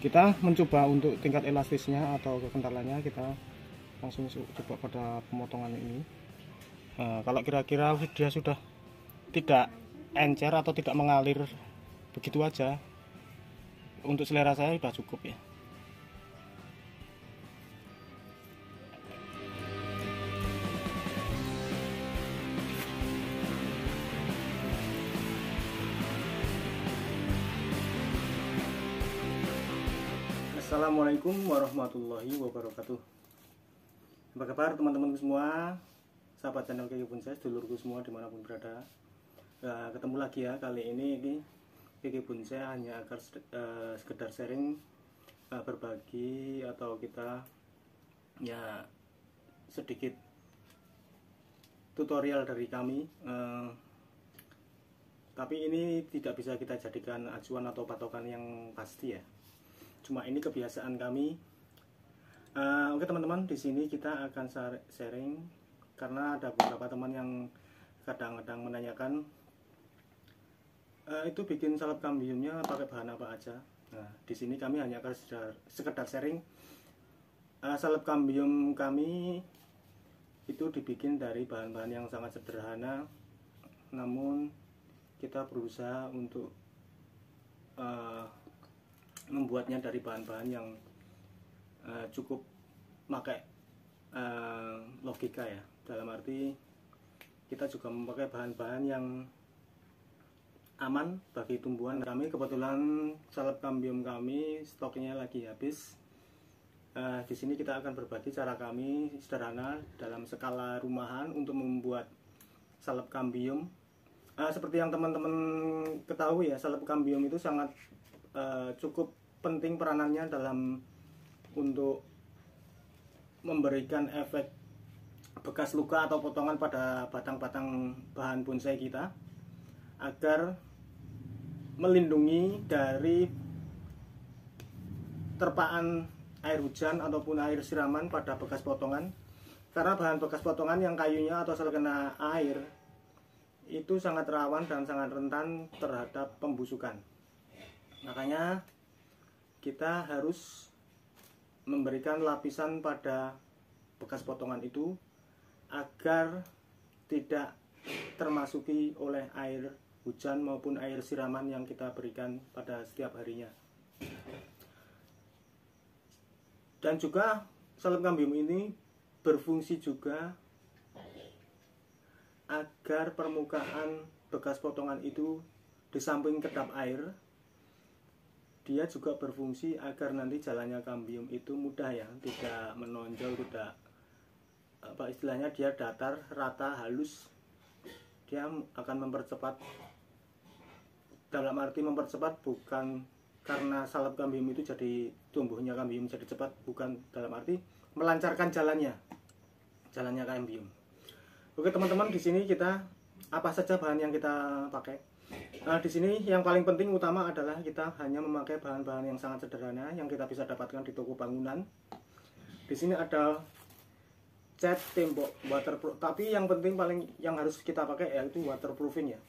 Kita mencoba untuk tingkat elastisnya atau kekentalannya, kita langsung coba pada pemotongan ini. Kalau kira-kira dia sudah tidak encer atau tidak mengalir begitu aja, untuk selera saya sudah cukup ya. Assalamualaikum warahmatullahi wabarakatuh. Apa kabar teman-teman semua, sahabat channel Kiki Bonsai, dulurku semua dimanapun berada. Ketemu lagi ya, kali ini Kiki Bonsai hanya akan sekedar sharing, berbagi atau kita ya sedikit tutorial dari kami. Tapi ini tidak bisa kita jadikan acuan atau patokan yang pasti ya. Cuma ini kebiasaan kami. Oke teman-teman, di sini kita akan sharing karena ada beberapa teman yang kadang-kadang menanyakan itu bikin salep kambiumnya pakai bahan apa aja. Nah, di sini kami hanya akan sekedar sharing. Salep kambium kami itu dibikin dari bahan-bahan yang sangat sederhana, namun kita berusaha untuk membuatnya dari bahan-bahan yang cukup pakai logika ya. Dalam arti kita juga memakai bahan-bahan yang aman bagi tumbuhan kami. Kebetulan salep kambium kami stoknya lagi habis. Di sini kita akan berbagi cara kami sederhana dalam skala rumahan untuk membuat salep kambium. Seperti yang teman-teman ketahui ya, salep kambium itu sangat cukup penting peranannya dalam untuk memberikan efek bekas luka atau potongan pada batang-batang bahan bonsai kita, agar melindungi dari terpaan air hujan ataupun air siraman pada bekas potongan. Karena bahan bekas potongan yang kayunya atau terkena air itu sangat rawan dan sangat rentan terhadap pembusukan. Makanya kita harus memberikan lapisan pada bekas potongan itu agar tidak termasuki oleh air hujan maupun air siraman yang kita berikan pada setiap harinya. Dan juga salep kambium ini berfungsi juga agar permukaan bekas potongan itu di samping kedap air, dia juga berfungsi agar nanti jalannya kambium itu mudah ya, tidak menonjol, tidak apa istilahnya, dia datar, rata, halus. Dia akan mempercepat, dalam arti mempercepat bukan karena salep kambium itu jadi tumbuhnya kambium jadi cepat, bukan, dalam arti melancarkan jalannya kambium. Oke teman-teman, di sini kita apa saja bahan yang kita pakai. Nah, di sini yang paling penting utama adalah kita hanya memakai bahan-bahan yang sangat sederhana yang kita bisa dapatkan di toko bangunan. Di sini ada cat tembok waterproof, tapi yang penting paling yang harus kita pakai yaitu waterproofing ya.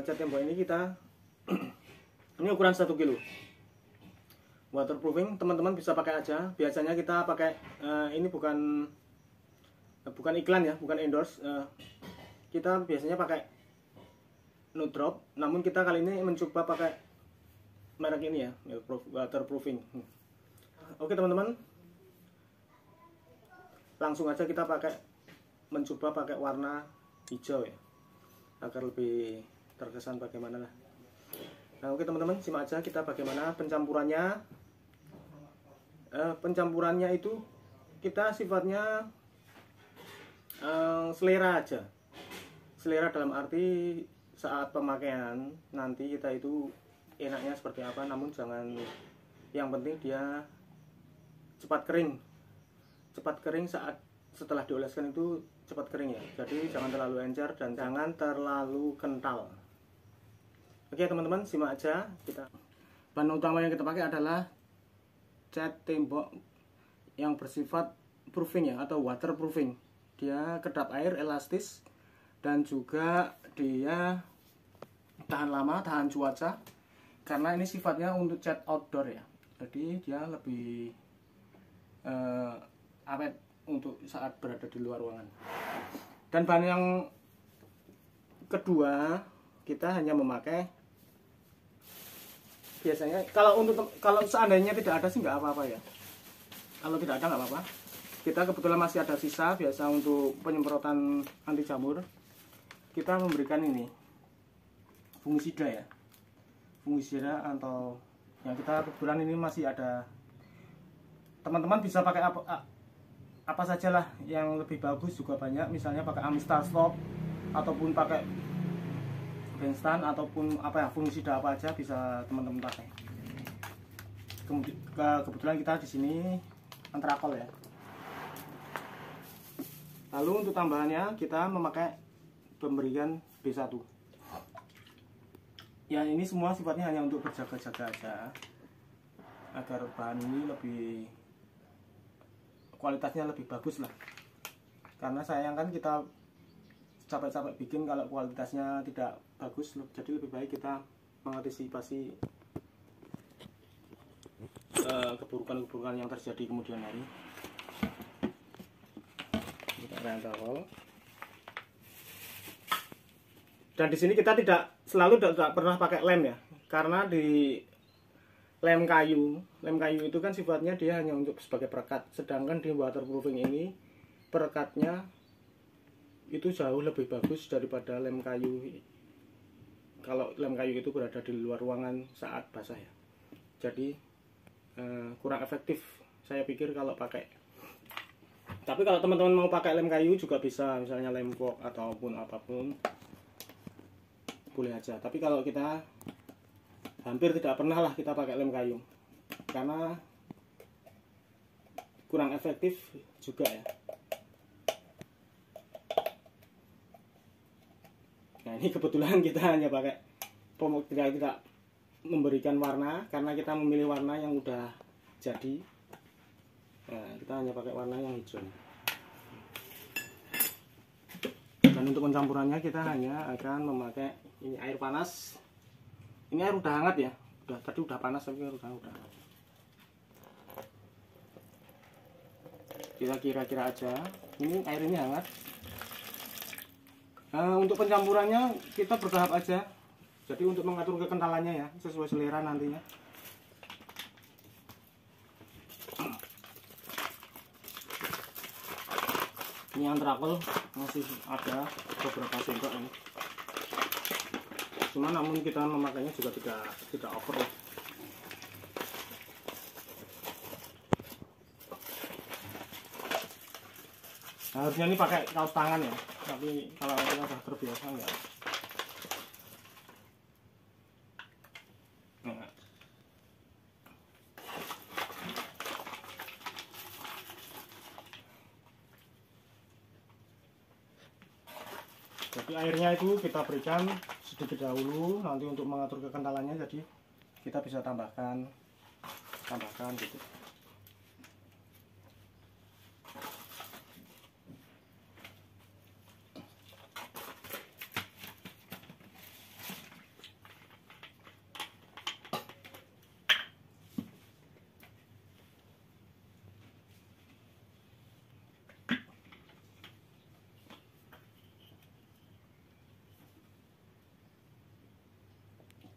Cat tembok ini kita ini ukuran 1 kilo. Waterproofing teman-teman bisa pakai aja. Biasanya kita pakai ini bukan iklan ya, bukan endorse. Kita biasanya pakai no drop, namun kita kali ini mencoba pakai merek ini ya, waterproofing. Oke teman-teman, langsung aja kita mencoba pakai warna hijau ya, agar lebih terkesan bagaimana lah. Nah oke teman-teman, simak aja kita bagaimana pencampurannya. Pencampurannya itu kita sifatnya selera aja. Selera dalam arti saat pemakaian nanti kita itu enaknya seperti apa, namun jangan, yang penting dia cepat kering saat setelah dioleskan itu cepat kering ya. Jadi jangan terlalu encer dan jangan terlalu kental. Oke teman-teman, simak aja. Bahan utama yang kita pakai adalah cat tembok yang bersifat proofing ya, atau waterproofing. Dia kedap air, elastis, dan juga dia tahan lama, tahan cuaca. Karena ini sifatnya untuk cat outdoor ya. Jadi dia lebih awet untuk saat berada di luar ruangan. Dan bahan yang kedua, kita hanya memakai, biasanya kalau seandainya tidak ada sih nggak apa-apa ya. Kalau tidak ada nggak apa-apa. Kita kebetulan masih ada sisa, biasa untuk penyemprotan anti jamur. Kita memberikan ini fungisida ya. Fungisida atau yang kita kebetulan ini masih ada. Teman-teman bisa pakai apa saja lah, yang lebih bagus juga banyak. Misalnya pakai Amistar Stop ataupun pakai Benstan ataupun apa ya, fungisida apa aja bisa teman-teman pakai. Kebetulan kita di sini Antrakol ya. Lalu untuk tambahannya kita memberikan B1. Ya ini semua sifatnya hanya untuk berjaga-jaga aja, agar bahan ini lebih kualitasnya lebih bagus lah. Karena sayang kan kita capek-capek bikin kalau kualitasnya tidak bagus, jadi lebih baik kita mengantisipasi keburukan-keburukan yang terjadi kemudian hari. Kita rentol. Dan di sini kita tidak pernah pakai lem ya, karena di lem kayu itu kan sifatnya dia hanya untuk sebagai perekat, sedangkan di waterproofing ini perekatnya itu jauh lebih bagus daripada lem kayu. Kalau lem kayu itu berada di luar ruangan saat basah ya, jadi kurang efektif saya pikir kalau pakai. Tapi kalau teman-teman mau pakai lem kayu juga bisa, misalnya lem cork ataupun apapun boleh aja. Tapi kalau kita hampir tidak pernah lah kita pakai lem kayu, karena kurang efektif juga ya. Nah ini kebetulan kita hanya pakai kita memberikan warna, karena kita memilih warna yang udah jadi. Nah, kita hanya pakai warna yang hijau. Dan untuk pencampurannya kita hanya akan memakai ini air panas. Ini air udah hangat ya. Tadi udah panas tapi udah hangat. Kita kira-kira aja. Ini air ini hangat. Untuk pencampurannya kita bertahap aja. Jadi untuk mengatur kekentalannya ya, sesuai selera nantinya. Ini Antrakol masih ada beberapa sendok ini. Cuma namun kita memakainya juga tidak over ya. Harusnya ini pakai kaos tangan ya, tapi kalau kita sudah terbiasa enggak. Jadi airnya itu kita berikan sedikit dahulu, nanti untuk mengatur kekentalannya, jadi kita bisa tambahkan gitu.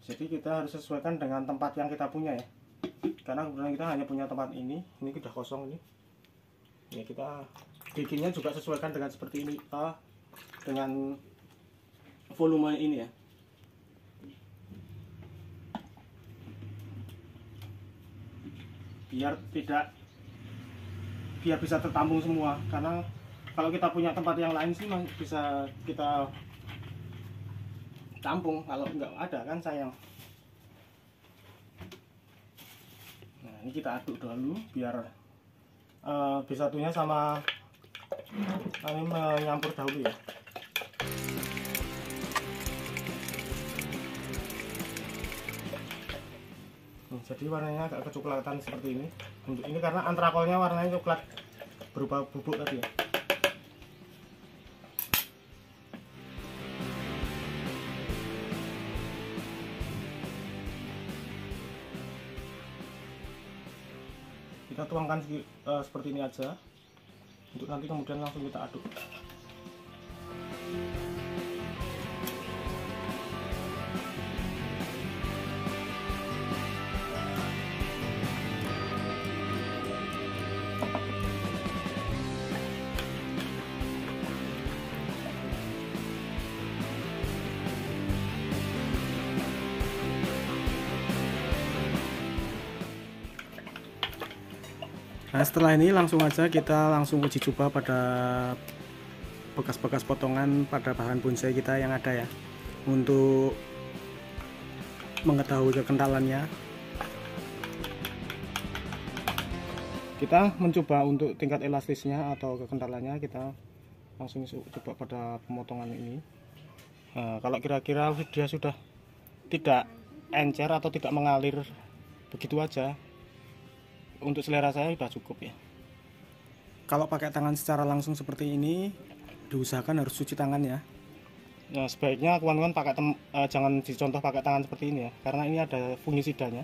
Jadi kita harus sesuaikan dengan tempat yang kita punya ya. Karena kebetulan kita hanya punya tempat ini udah kosong ini. Ya kita bikinnya juga sesuaikan dengan seperti ini, dengan volume ini ya. Biar bisa tertampung semua. Karena kalau kita punya tempat yang lain sih bisa kita tampung, kalau nggak ada kan sayang. Nah ini kita aduk dulu biar B1-nya sama Kami menyampur dahulu ya. Jadi warnanya agak kecoklatan seperti ini. Untuk ini karena antrakolnya warnanya coklat berupa bubuk tadi ya. Kita tuangkan seperti ini aja untuk nanti kemudian langsung kita aduk. Nah, setelah ini langsung aja kita langsung uji coba pada bekas-bekas potongan pada bahan bonsai kita yang ada ya, untuk mengetahui kekentalannya. Kita mencoba untuk tingkat elastisnya atau kekentalannya, kita langsung coba pada pemotongan ini. Nah, kalau kira-kira dia sudah tidak encer atau tidak mengalir begitu aja, untuk selera saya sudah cukup ya. Kalau pakai tangan secara langsung seperti ini, diusahakan harus cuci tangan ya. Nah, sebaiknya kawan-kawan pakai jangan dicontoh pakai tangan seperti ini ya, karena ini ada fungisidanya.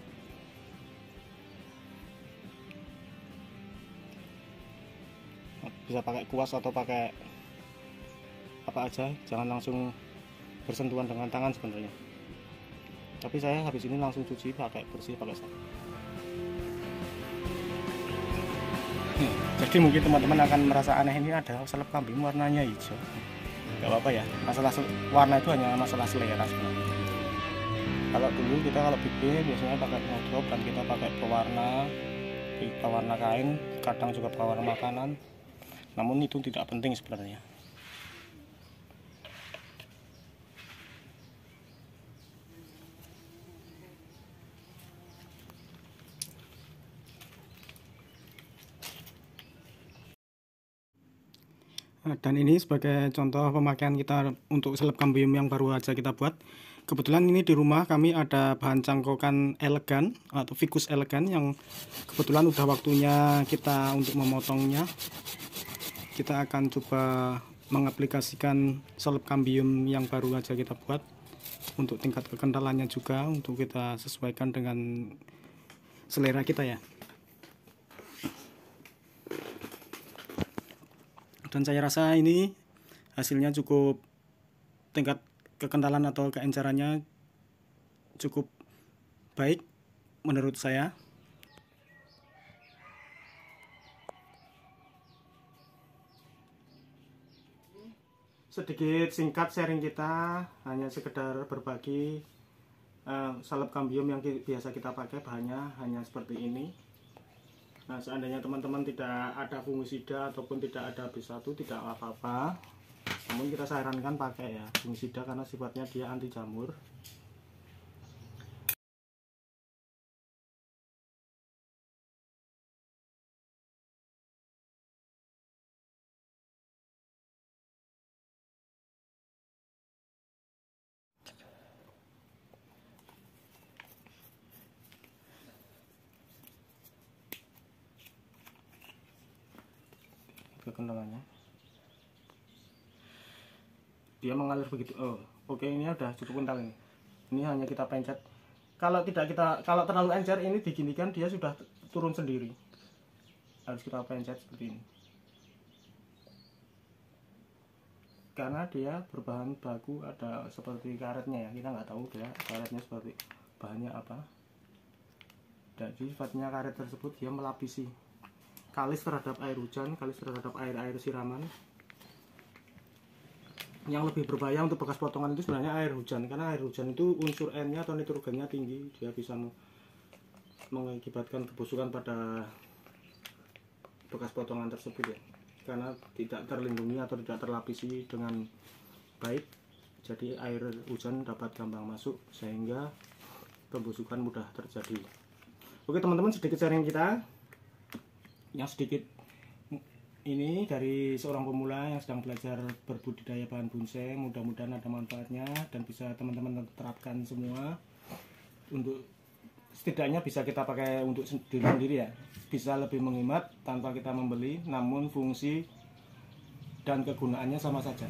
Bisa pakai kuas atau pakai apa aja, jangan langsung bersentuhan dengan tangan sebenarnya. Tapi saya habis ini langsung cuci pakai bersih pakai sabun. Jadi mungkin teman-teman akan merasa aneh, ini ada salep kambing warnanya hijau. Gak apa-apa ya, masalah warna itu hanya masalah selera sebenarnya. Kalau dulu kita kalau bikin biasanya pakai ngodrop, dan kita pakai pewarna kain, kadang juga pewarna makanan. Namun itu tidak penting sebenarnya. Dan ini sebagai contoh pemakaian kita untuk salep kambium yang baru aja kita buat. Kebetulan ini di rumah kami ada bahan cangkokan elegan atau ficus elegan yang kebetulan udah waktunya kita untuk memotongnya. Kita akan coba mengaplikasikan salep kambium yang baru aja kita buat. Untuk tingkat kekentalannya juga untuk kita sesuaikan dengan selera kita ya. Dan saya rasa ini hasilnya cukup, tingkat kekentalan atau keencerannya cukup baik menurut saya. Sedikit singkat sharing kita, hanya sekedar berbagi salep kambium yang biasa kita pakai, bahannya hanya seperti ini. Nah, seandainya teman-teman tidak ada fungisida ataupun tidak ada B1, tidak apa-apa. Namun kita sarankan pakai ya fungisida karena sifatnya dia anti jamur. Kekentalannya dia mengalir begitu. Oke, ini udah cukup kental ini. Ini hanya kita pencet. Kalau terlalu encer ini diginikan dia sudah turun sendiri. Harus kita pencet seperti ini. Karena dia berbahan baku ada seperti karetnya ya. Kita nggak tahu dia karetnya seperti bahannya apa. Jadi sifatnya karet tersebut dia melapisi kalis terhadap air hujan, kalis terhadap air siraman. Yang lebih berbahaya untuk bekas potongan itu sebenarnya air hujan, karena air hujan itu unsur N-nya atau nitrogennya tinggi, dia bisa mengakibatkan kebusukan pada bekas potongan tersebut ya, karena tidak terlindungi atau tidak terlapisi dengan baik. Jadi air hujan dapat gampang masuk sehingga pembusukan mudah terjadi. Oke teman-teman, sedikit sharing kita yang sedikit ini dari seorang pemula yang sedang belajar berbudidaya bahan bonsai. Mudah-mudahan ada manfaatnya dan bisa teman-teman terapkan semua. Untuk setidaknya bisa kita pakai untuk diri sendiri ya, bisa lebih menghemat tanpa kita membeli, namun fungsi dan kegunaannya sama saja.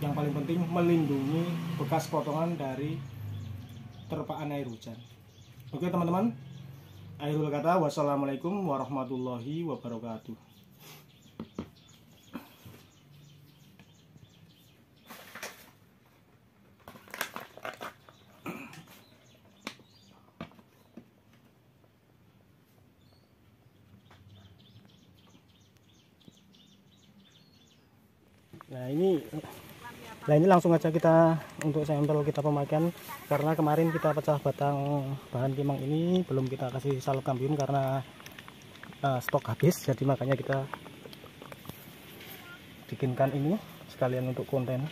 Yang paling penting melindungi bekas potongan dari terpaan air hujan. Oke teman-teman, akhirul kata, wassalamualaikum warahmatullahi wabarakatuh. Nah ini langsung aja kita untuk sampel kita pemakaian, karena kemarin kita pecah batang bahan timang ini belum kita kasih salep kambium karena stok habis, jadi makanya kita bikinkan ini sekalian untuk konten.